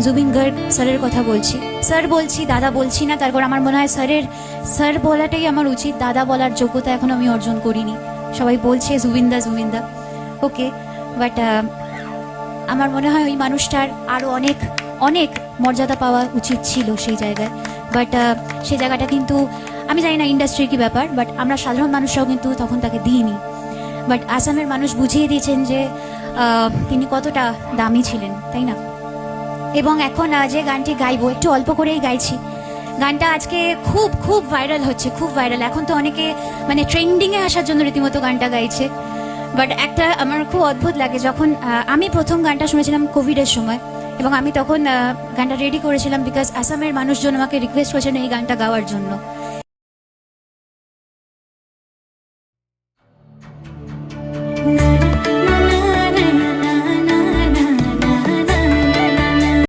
জুবিন গার্গ স্যারের কথা বলছি, স্যার বলছি, দাদা বলছি না। তারপর আমার মনে হয় স্যার বলাটাই আমার উচিত, দাদা বলার যোগ্যতা এখনো আমি অর্জন করিনি। সবাই বলছে জুবিনদা জুবিনদা, ওকে, বাট আমার মনে হয় ওই মানুষটার আরও অনেক অনেক মর্যাদা পাওয়া উচিত ছিল সেই জায়গায়। বাট সেই জায়গাটা কিন্তু আমি জানি না ইন্ডাস্ট্রির কি ব্যাপার, বাট আমরা সাধারণ মানুষরাও কিন্তু তখন তাকে দিইনি। বাট আসামের মানুষ বুঝিয়ে দিয়েছেন যে তিনি কতটা দামি ছিলেন, তাই না? এবং এখন যে গানটি গাইবো, একটু অল্প করেই গাইছি। গানটা আজকে খুব খুব ভাইরাল হচ্ছে, খুব ভাইরাল। এখন তো অনেকে মানে ট্রেন্ডিংয়ে আসার জন্য রীতিমতো গানটা গাইছে। বাট একটা আমার খুব অদ্ভুত লাগে, যখন আমি প্রথম গানটা শুনেছিলাম কোভিডের সময়, এবং আমি তখন গানটা রেডি করেছিলাম বিকজ আসামের মানুষজন আমাকে রিকোয়েস্ট করেছেন এই গানটা গাওয়ার জন্য।